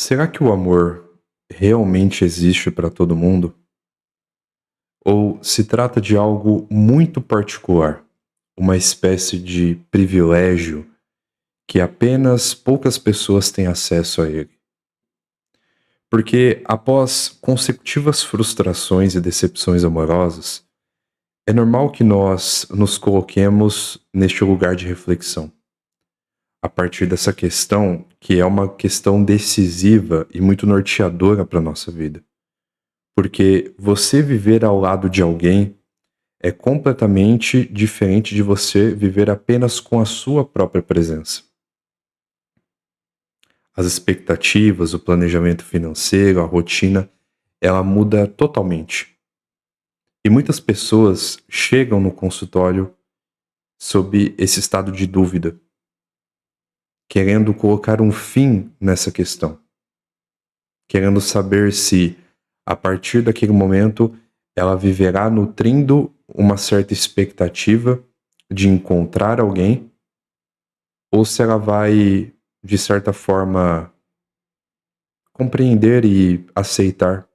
Será que o amor realmente existe para todo mundo? Ou se trata de algo muito particular, uma espécie de privilégio que apenas poucas pessoas têm acesso a ele? Porque após consecutivas frustrações e decepções amorosas, é normal que nós nos coloquemos neste lugar de reflexão. A partir dessa questão, que é uma questão decisiva e muito norteadora para a nossa vida. Porque você viver ao lado de alguém é completamente diferente de você viver apenas com a sua própria presença. As expectativas, o planejamento financeiro, a rotina, ela muda totalmente. E muitas pessoas chegam no consultório sob esse estado de dúvida, querendo colocar um fim nessa questão, querendo saber se, a partir daquele momento, ela viverá nutrindo uma certa expectativa de encontrar alguém, ou se ela vai, de certa forma, compreender e aceitar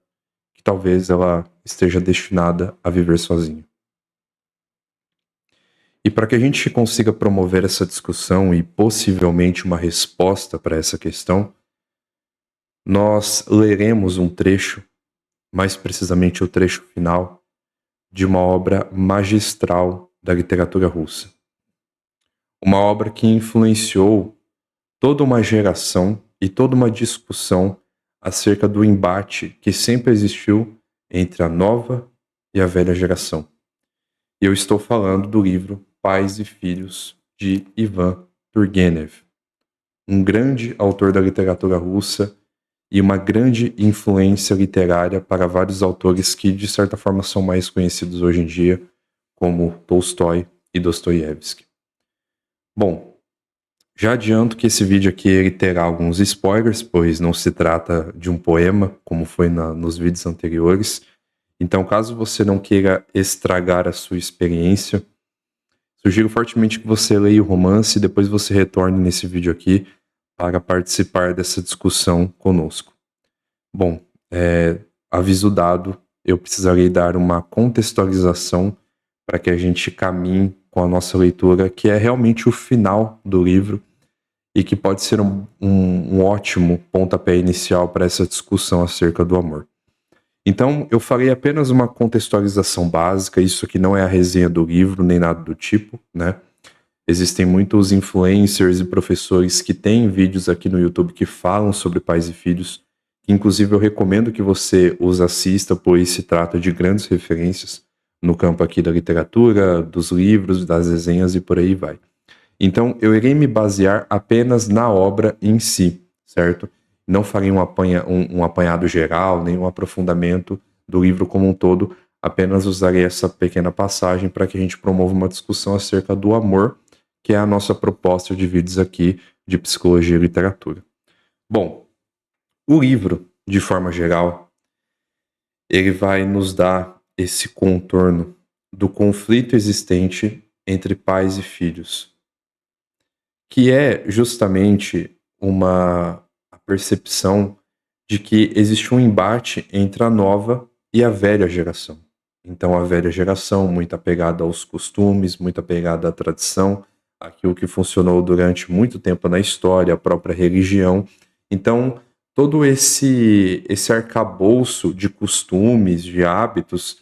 que talvez ela esteja destinada a viver sozinha. E para que a gente consiga promover essa discussão e possivelmente uma resposta para essa questão, nós leremos um trecho, mais precisamente o trecho final, de uma obra magistral da literatura russa. Uma obra que influenciou toda uma geração e toda uma discussão acerca do embate que sempre existiu entre a nova e a velha geração. E eu estou falando do livro Pais e Filhos, de Ivan Turgenev, um grande autor da literatura russa e uma grande influência literária para vários autores que, de certa forma, são mais conhecidos hoje em dia, como Tolstói e Dostoiévski. Bom, já adianto que esse vídeo aqui ele terá alguns spoilers, pois não se trata de um poema, como foi nos vídeos anteriores. Então, caso você não queira estragar a sua experiência, sugiro fortemente que você leia o romance e depois você retorne nesse vídeo aqui para participar dessa discussão conosco. Bom, aviso dado, eu precisarei dar uma contextualização para que a gente caminhe com a nossa leitura, que é realmente o final do livro e que pode ser um ótimo pontapé inicial para essa discussão acerca do amor. Então, eu farei apenas uma contextualização básica, isso aqui não é a resenha do livro, nem nada do tipo, né? Existem muitos influencers e professores que têm vídeos aqui no YouTube que falam sobre pais e filhos, que inclusive eu recomendo que você os assista, pois se trata de grandes referências no campo aqui da literatura, dos livros, das resenhas e por aí vai. Então, eu irei me basear apenas na obra em si, certo? Não farei um apanhado geral, nem um aprofundamento do livro como um todo, apenas usarei essa pequena passagem para que a gente promova uma discussão acerca do amor, que é a nossa proposta de vídeos aqui de psicologia e literatura. Bom, o livro, de forma geral, ele vai nos dar esse contorno do conflito existente entre pais e filhos, que é justamente a percepção de que existe um embate entre a nova e a velha geração. Então, a velha geração, muito apegada aos costumes, muito apegada à tradição, aquilo que funcionou durante muito tempo na história, a própria religião. Então, todo esse arcabouço de costumes, de hábitos,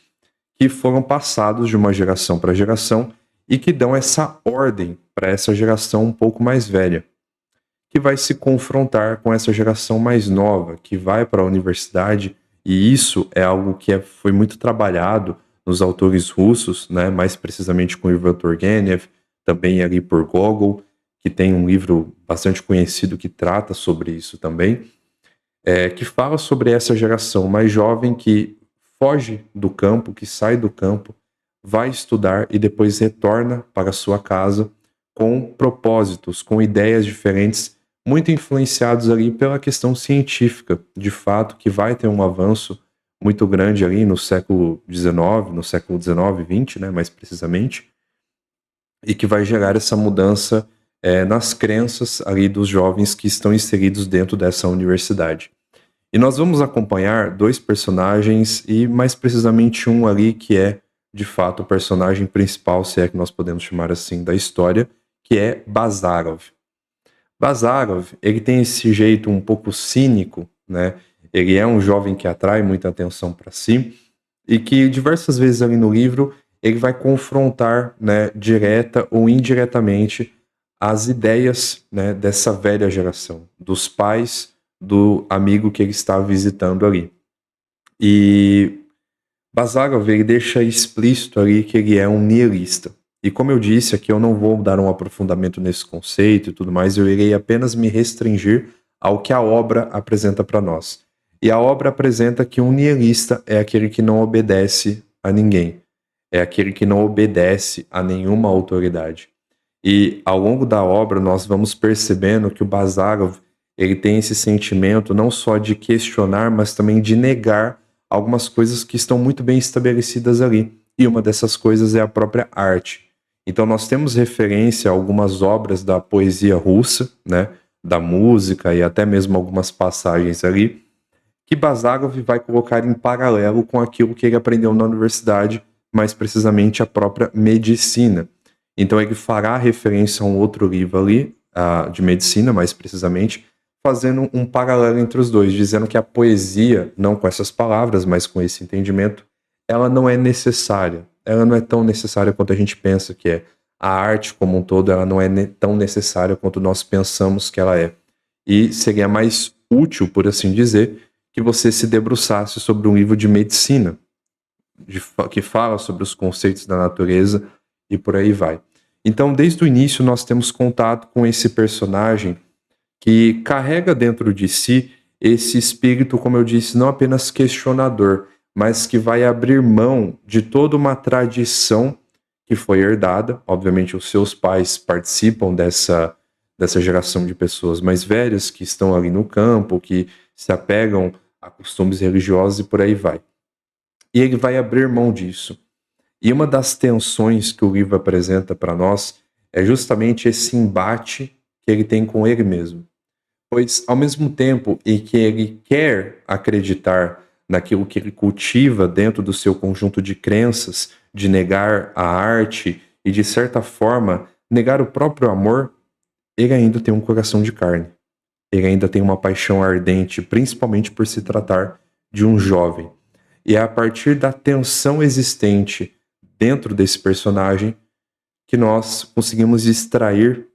que foram passados de uma geração para geração e que dão essa ordem para essa geração um pouco mais velha, que vai se confrontar com essa geração mais nova, que vai para a universidade, e isso é algo que foi muito trabalhado nos autores russos, né, mais precisamente com Ivan Turgenev, também ali por Gogol, que tem um livro bastante conhecido que trata sobre isso também, que fala sobre essa geração mais jovem que foge do campo, que sai do campo, vai estudar e depois retorna para sua casa com propósitos, com ideias diferentes, muito influenciados ali pela questão científica, de fato, que vai ter um avanço muito grande ali no século XIX, no século XIX, XX, né, mais precisamente, e que vai gerar essa mudança nas crenças ali dos jovens que estão inseridos dentro dessa universidade. E nós vamos acompanhar 2 personagens e mais precisamente um ali que é, de fato, o personagem principal, se é que nós podemos chamar assim, da história, que é Bazarov. Bazarov, ele tem esse jeito um pouco cínico, né? Ele é um jovem que atrai muita atenção para si e que diversas vezes ali no livro ele vai confrontar, né, direta ou indiretamente as ideias, né, dessa velha geração, dos pais do amigo que ele está visitando ali. E Bazarov ele deixa explícito ali que ele é um nihilista. E como eu disse aqui, eu não vou dar um aprofundamento nesse conceito e tudo mais, eu irei apenas me restringir ao que a obra apresenta para nós. E a obra apresenta que um nihilista é aquele que não obedece a ninguém, é aquele que não obedece a nenhuma autoridade. E ao longo da obra nós vamos percebendo que o Bazarov ele tem esse sentimento não só de questionar, mas também de negar algumas coisas que estão muito bem estabelecidas ali. E uma dessas coisas é a própria arte. Então nós temos referência a algumas obras da poesia russa, né, da música e até mesmo algumas passagens ali, que Bazarov vai colocar em paralelo com aquilo que ele aprendeu na universidade, mais precisamente a própria medicina. Então ele fará referência a um outro livro ali, de medicina mais precisamente, fazendo um paralelo entre os dois, dizendo que a poesia, não com essas palavras, mas com esse entendimento, ela não é necessária. Ela não é tão necessária quanto a gente pensa que é. A arte como um todo, ela não é tão necessária quanto nós pensamos que ela é. E seria mais útil, por assim dizer, que você se debruçasse sobre um livro de medicina, que fala sobre os conceitos da natureza e por aí vai. Então, desde o início, nós temos contato com esse personagem que carrega dentro de si esse espírito, como eu disse, não apenas questionador, mas que vai abrir mão de toda uma tradição que foi herdada. Obviamente, os seus pais participam dessa geração de pessoas mais velhas que estão ali no campo, que se apegam a costumes religiosos e por aí vai. E ele vai abrir mão disso. E uma das tensões que o livro apresenta para nós é justamente esse embate que ele tem com ele mesmo. Pois, ao mesmo tempo em que ele quer acreditar naquilo que ele cultiva dentro do seu conjunto de crenças, de negar a arte e, de certa forma, negar o próprio amor, ele ainda tem um coração de carne. Ele ainda tem uma paixão ardente, principalmente por se tratar de um jovem. E é a partir da tensão existente dentro desse personagem que nós conseguimos extrair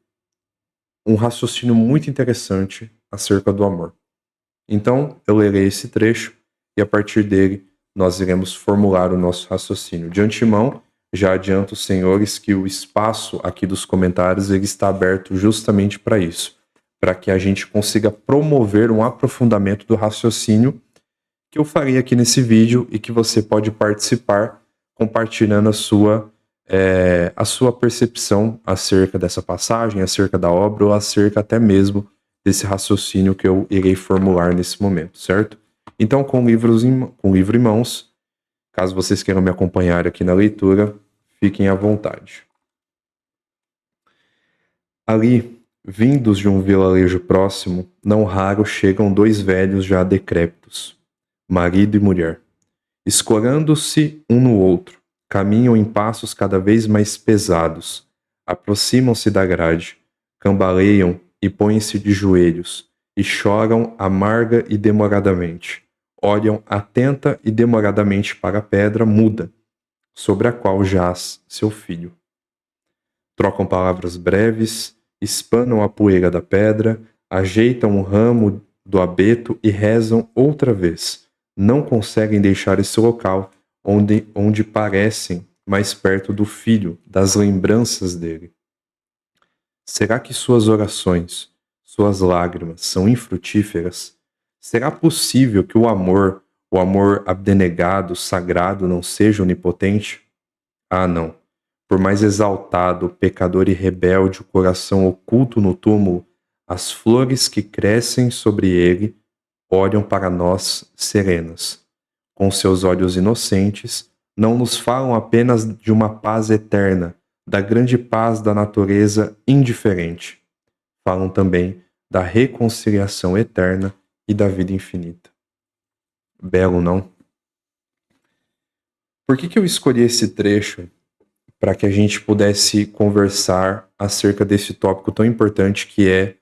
um raciocínio muito interessante acerca do amor. Então, eu lerei esse trecho e a partir dele nós iremos formular o nosso raciocínio. De antemão, já adianto, senhores, que o espaço aqui dos comentários ele está aberto justamente para isso, para que a gente consiga promover um aprofundamento do raciocínio que eu faria aqui nesse vídeo e que você pode participar compartilhando a sua percepção acerca dessa passagem, acerca da obra ou acerca até mesmo desse raciocínio que eu irei formular nesse momento, certo? Então, com o livro em mãos, caso vocês queiram me acompanhar aqui na leitura, fiquem à vontade. Ali, vindos de um vilarejo próximo, não raro chegam 2 velhos já decrépitos, marido e mulher. Escorando-se um no outro, caminham em passos cada vez mais pesados, aproximam-se da grade, cambaleiam e põem-se de joelhos, e choram amarga e demoradamente. Olham atenta e demoradamente para a pedra muda, sobre a qual jaz seu filho. Trocam palavras breves, espanam a poeira da pedra, ajeitam um ramo do abeto e rezam outra vez. Não conseguem deixar esse local onde parecem mais perto do filho, das lembranças dele. Será que suas orações, suas lágrimas são infrutíferas? Será possível que o amor abnegado, sagrado, não seja onipotente? Ah, não. Por mais exaltado, pecador e rebelde o coração oculto no túmulo, as flores que crescem sobre ele olham para nós serenas. Com seus olhos inocentes, não nos falam apenas de uma paz eterna, da grande paz da natureza indiferente. falam também da reconciliação eterna e da vida infinita. Belo, não? Por que eu escolhi esse trecho para que a gente pudesse conversar acerca desse tópico tão importante que é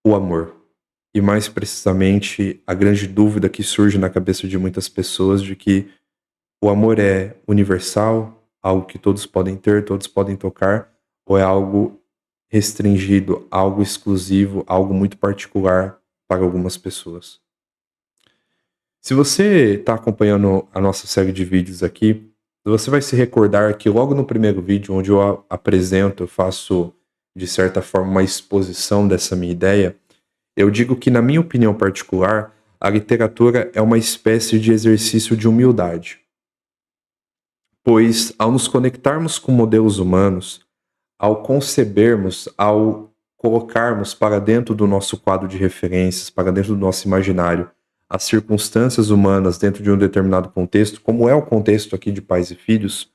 o amor? E mais precisamente, a grande dúvida que surge na cabeça de muitas pessoas de que o amor é universal, algo que todos podem ter, todos podem tocar, ou é algo restringido, algo exclusivo, algo muito particular para algumas pessoas. Se você está acompanhando a nossa série de vídeos aqui, você vai se recordar que logo no primeiro vídeo, onde eu apresento, eu faço, de certa forma, uma exposição dessa minha ideia, eu digo que, na minha opinião particular, a literatura é uma espécie de exercício de humildade. Pois, ao nos conectarmos com modelos humanos, ao concebermos, ao colocarmos para dentro do nosso quadro de referências, para dentro do nosso imaginário, as circunstâncias humanas dentro de um determinado contexto, como é o contexto aqui de pais e filhos,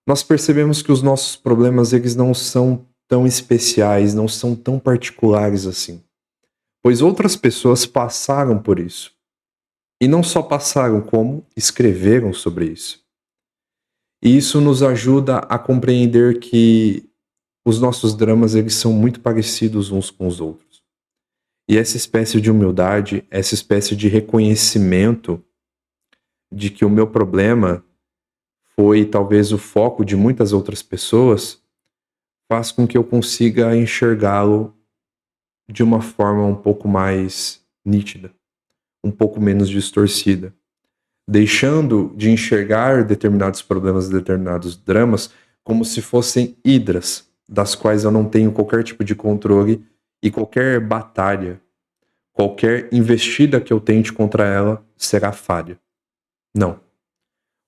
nós percebemos que os nossos problemas eles não são tão especiais, não são tão particulares assim. Pois outras pessoas passaram por isso. E não só passaram, como escreveram sobre isso. E isso nos ajuda a compreender que os nossos dramas eles são muito parecidos uns com os outros. E essa espécie de humildade, essa espécie de reconhecimento de que o meu problema foi talvez o foco de muitas outras pessoas, faz com que eu consiga enxergá-lo de uma forma um pouco mais nítida, um pouco menos distorcida, deixando de enxergar determinados problemas, determinados dramas, como se fossem hidras, das quais eu não tenho qualquer tipo de controle e qualquer batalha, qualquer investida que eu tente contra ela será falha. Não.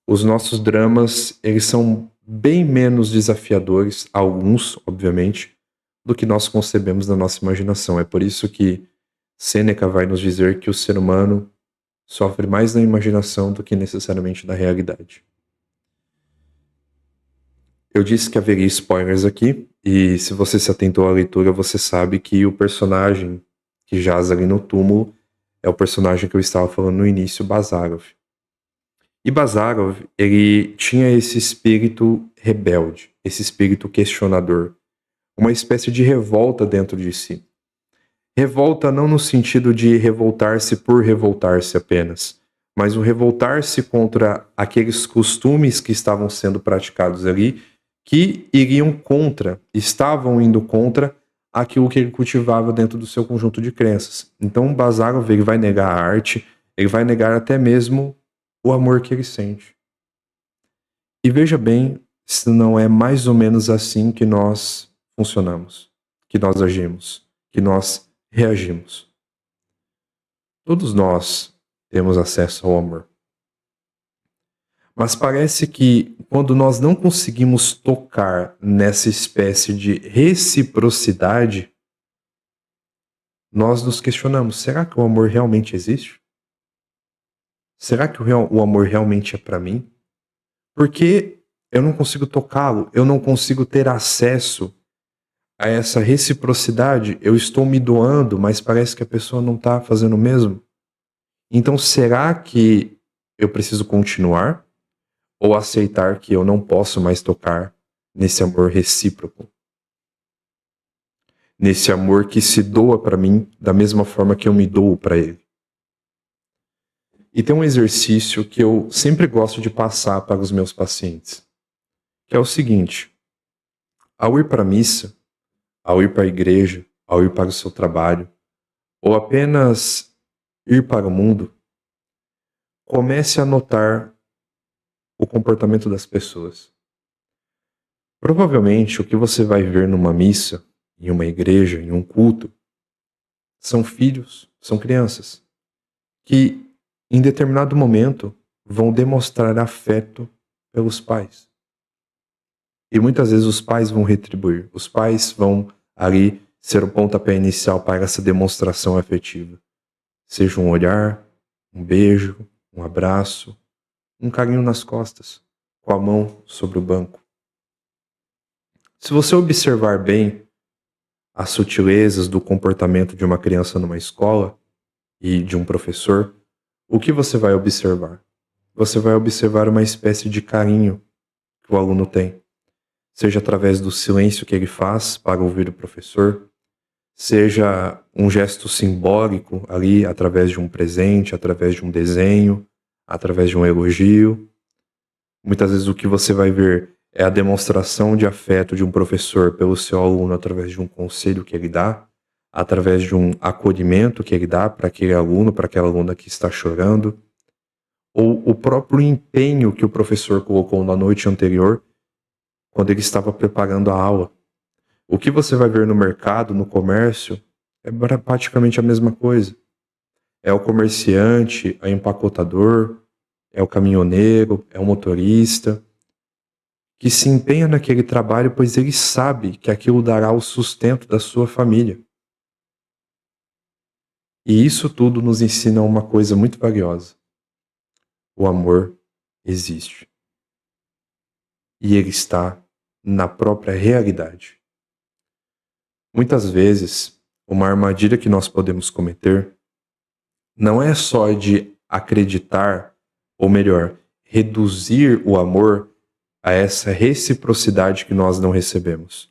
Os nossos dramas, eles são bem menos desafiadores, alguns, obviamente, do que nós concebemos na nossa imaginação. É por isso que Sêneca vai nos dizer que o ser humano sofre mais na imaginação do que necessariamente na realidade. Eu disse que haveria spoilers aqui, e se você se atentou à leitura, você sabe que o personagem que jaz ali no túmulo é o personagem que eu estava falando no início, Bazarov. E Bazarov, ele tinha esse espírito rebelde, esse espírito questionador, uma espécie de revolta dentro de si. Revolta não no sentido de revoltar-se por revoltar-se apenas, mas um revoltar-se contra aqueles costumes que estavam sendo praticados ali, que estavam indo contra aquilo que ele cultivava dentro do seu conjunto de crenças. Então Bazarov ele vai negar a arte, ele vai negar até mesmo o amor que ele sente. E veja bem se não é mais ou menos assim que nós funcionamos, que nós agimos, que nós reagimos. Todos nós temos acesso ao amor. Mas parece que quando nós não conseguimos tocar nessa espécie de reciprocidade, nós nos questionamos, será que o amor realmente existe? Será que o amor realmente é para mim? Porque eu não consigo tocá-lo, eu não consigo ter acesso a essa reciprocidade. Eu estou me doando, mas parece que a pessoa não está fazendo o mesmo. Então, será que eu preciso continuar? Ou aceitar que eu não posso mais tocar nesse amor recíproco? Nesse amor que se doa para mim da mesma forma que eu me dou para ele. E tem um exercício que eu sempre gosto de passar para os meus pacientes, que é o seguinte: ao ir para a missa, ao ir para a igreja, ao ir para o seu trabalho, ou apenas ir para o mundo, comece a notar o comportamento das pessoas. Provavelmente o que você vai ver numa missa, em uma igreja, em um culto, são filhos, são crianças, que em determinado momento vão demonstrar afeto pelos pais. E muitas vezes os pais vão retribuir, os pais vão ali ser o pontapé inicial para essa demonstração afetiva. Seja um olhar, um beijo, um abraço, um carinho nas costas, com a mão sobre o banco. Se você observar bem, as sutilezas do comportamento de uma criança numa escola e de um professor, o que você vai observar? Você vai observar uma espécie de carinho que o aluno tem, seja através do silêncio que ele faz para ouvir o professor, seja um gesto simbólico ali, através de um presente, através de um desenho, através de um elogio. Muitas vezes o que você vai ver é a demonstração de afeto de um professor pelo seu aluno através de um conselho que ele dá, através de um acolhimento que ele dá para aquele aluno, para aquela aluna que está chorando, ou o próprio empenho que o professor colocou na noite anterior, quando ele estava preparando a aula. O que você vai ver no mercado, no comércio, é praticamente a mesma coisa. É o comerciante, é o empacotador, é o caminhoneiro, é o motorista, que se empenha naquele trabalho, pois ele sabe que aquilo dará o sustento da sua família. E isso tudo nos ensina uma coisa muito valiosa. O amor existe. E ele está na própria realidade. Muitas vezes, uma armadilha que nós podemos cometer não é só de acreditar, ou melhor, reduzir o amor a essa reciprocidade que nós não recebemos,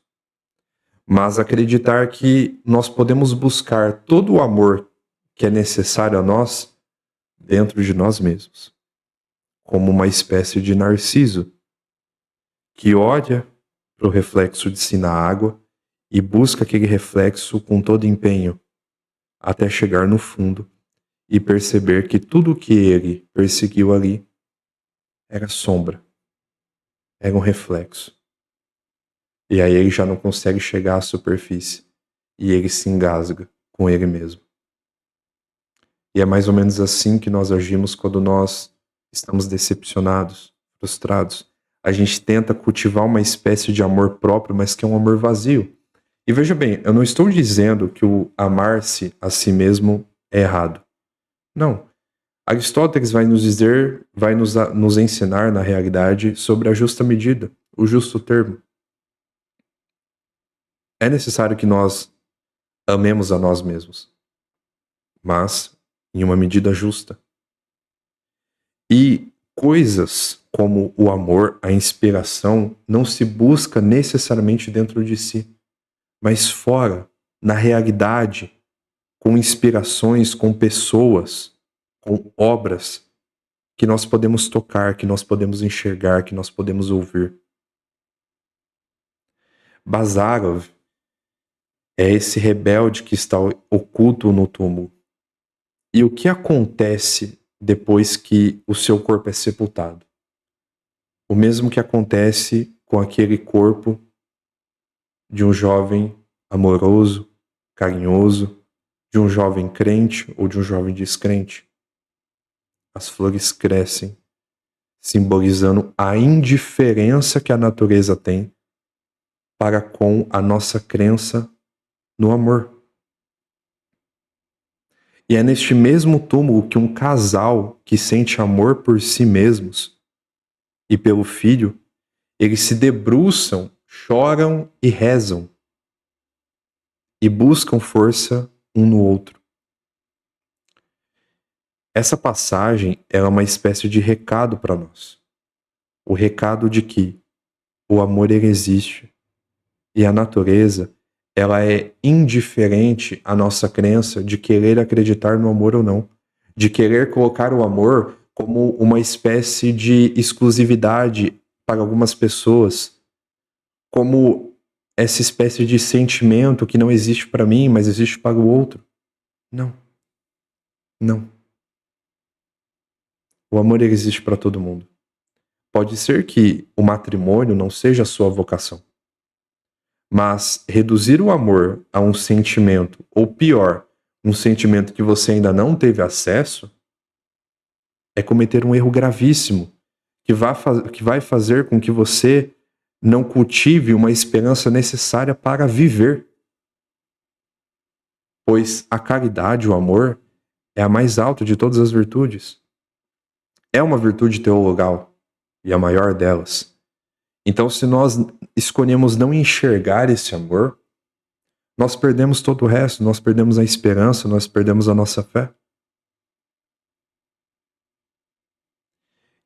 mas acreditar que nós podemos buscar todo o amor que é necessário a nós dentro de nós mesmos, como uma espécie de Narciso que olha para o reflexo de si na água e busca aquele reflexo com todo empenho, até chegar no fundo e perceber que tudo o que ele perseguiu ali era sombra, era um reflexo. E aí ele já não consegue chegar à superfície e ele se engasga com ele mesmo. E é mais ou menos assim que nós agimos quando nós estamos decepcionados, frustrados. A gente tenta cultivar uma espécie de amor próprio, mas que é um amor vazio. E veja bem, eu não estou dizendo que o amar-se a si mesmo é errado. Não. Aristóteles vai nos dizer, vai nos ensinar, na realidade, sobre a justa medida, o justo termo. É necessário que nós amemos a nós mesmos, mas em uma medida justa. E coisas como o amor, a inspiração, não se busca necessariamente dentro de si, mas fora, na realidade, com inspirações, com pessoas, com obras que nós podemos tocar, que nós podemos enxergar, que nós podemos ouvir. Bazarov é esse rebelde que está oculto no túmulo. E o que acontece depois que o seu corpo é sepultado? O mesmo que acontece com aquele corpo de um jovem amoroso, carinhoso, de um jovem crente ou de um jovem descrente. As flores crescem, simbolizando a indiferença que a natureza tem para com a nossa crença no amor. E é neste mesmo túmulo que um casal que sente amor por si mesmos e pelo filho, eles se debruçam, choram e rezam e buscam força um no outro. Essa passagem é uma espécie de recado para nós. O recado de que o amor ele existe e a natureza ela é indiferente à nossa crença de querer acreditar no amor ou não, de querer colocar o amor como uma espécie de exclusividade para algumas pessoas, como essa espécie de sentimento que não existe para mim, mas existe para o outro. Não. Não. O amor ele existe para todo mundo. Pode ser que o matrimônio não seja a sua vocação, mas reduzir o amor a um sentimento, ou pior, um sentimento que você ainda não teve acesso, é cometer um erro gravíssimo, que vai fazer com que você não cultive uma esperança necessária para viver. Pois a caridade, o amor, é a mais alta de todas as virtudes. É uma virtude teologal, e a maior delas. Então, se nós escolhemos não enxergar esse amor, nós perdemos todo o resto, nós perdemos a esperança, nós perdemos a nossa fé.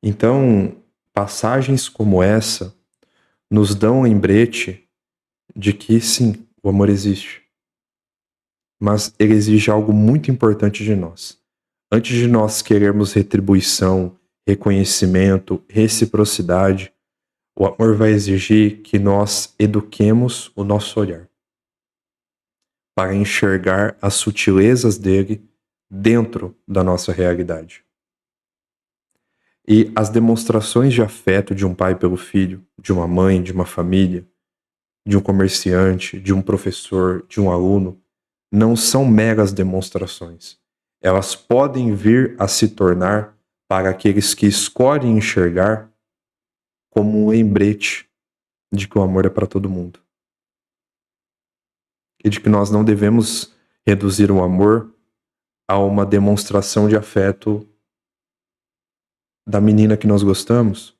Então, passagens como essa nos dão um lembrete de que sim, o amor existe. Mas ele exige algo muito importante de nós. Antes de nós querermos retribuição, reconhecimento, reciprocidade, o amor vai exigir que nós eduquemos o nosso olhar para enxergar as sutilezas dele dentro da nossa realidade. E as demonstrações de afeto de um pai pelo filho, de uma mãe, de uma família, de um comerciante, de um professor, de um aluno, não são meras demonstrações. Elas podem vir a se tornar, para aqueles que escolhem enxergar, como um lembrete de que o amor é para todo mundo. E de que nós não devemos reduzir o amor a uma demonstração de afeto da menina que nós gostamos,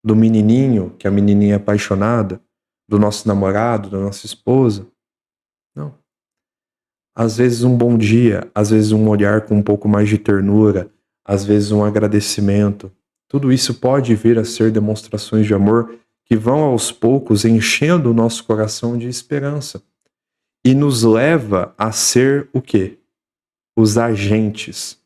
do menininho, que a menininha é apaixonada, do nosso namorado, da nossa esposa. Não. Às vezes um bom dia, às vezes um olhar com um pouco mais de ternura, às vezes um agradecimento. Tudo isso pode vir a ser demonstrações de amor que vão aos poucos enchendo o nosso coração de esperança e nos leva a ser o quê? Os agentes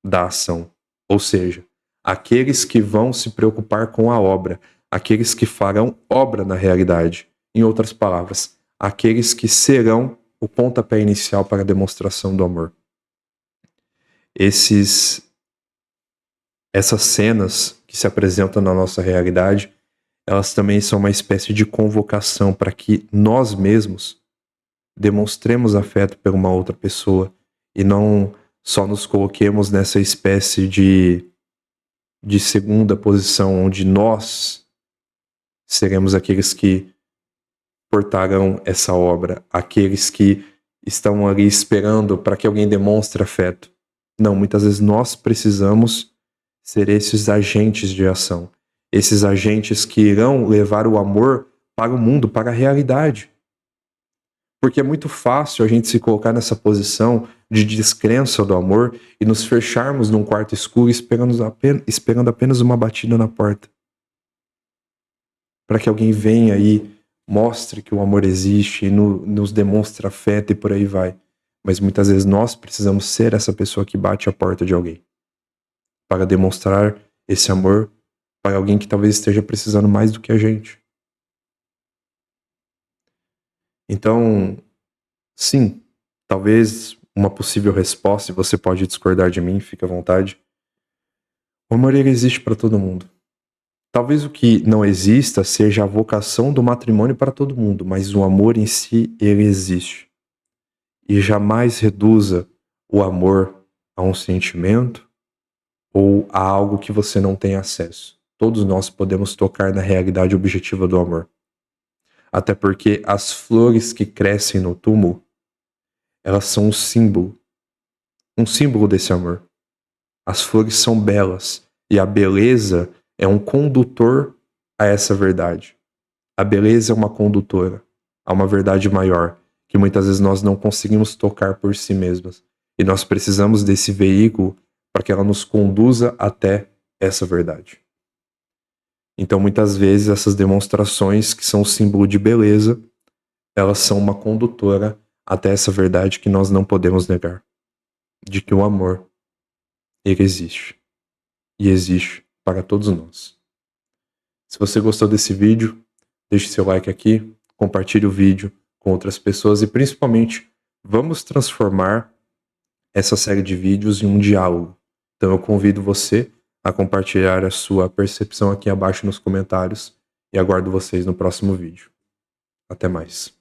da ação. Ou seja, aqueles que vão se preocupar com a obra, aqueles que farão obra na realidade. Em outras palavras, aqueles que serão o pontapé inicial para a demonstração do amor. Essas cenas que se apresentam na nossa realidade, elas também são uma espécie de convocação para que nós mesmos demonstremos afeto por uma outra pessoa e não só nos coloquemos nessa espécie de segunda posição, onde nós seremos aqueles que portarão essa obra, aqueles que estão ali esperando para que alguém demonstre afeto. Não, muitas vezes nós precisamos ser esses agentes de ação, esses agentes que irão levar o amor para o mundo, para a realidade. Porque é muito fácil a gente se colocar nessa posição de descrença do amor e nos fecharmos num quarto escuro esperando apenas uma batida na porta. Para que alguém venha e mostre que o amor existe e nos demonstre afeto e por aí vai. Mas muitas vezes nós precisamos ser essa pessoa que bate a porta de alguém. Para demonstrar esse amor para alguém que talvez esteja precisando mais do que a gente. Então, sim, talvez uma possível resposta, e você pode discordar de mim, fique à vontade. O amor ele existe para todo mundo. Talvez o que não exista seja a vocação do matrimônio para todo mundo, mas o amor em si, ele existe. E jamais reduza o amor a um sentimento ou a algo que você não tem acesso. Todos nós podemos tocar na realidade objetiva do amor. Até porque as flores que crescem no túmulo, elas são um símbolo desse amor. As flores são belas e a beleza é um condutor a essa verdade. A beleza é uma condutora a uma verdade maior, que muitas vezes nós não conseguimos tocar por si mesmas. E nós precisamos desse veículo para que ela nos conduza até essa verdade. Então, muitas vezes, essas demonstrações que são o símbolo de beleza, elas são uma condutora até essa verdade que nós não podemos negar. De que o amor, ele existe. E existe para todos nós. Se você gostou desse vídeo, deixe seu like aqui, compartilhe o vídeo com outras pessoas e principalmente, vamos transformar essa série de vídeos em um diálogo. Então eu convido você a compartilhar a sua percepção aqui abaixo nos comentários e aguardo vocês no próximo vídeo. Até mais.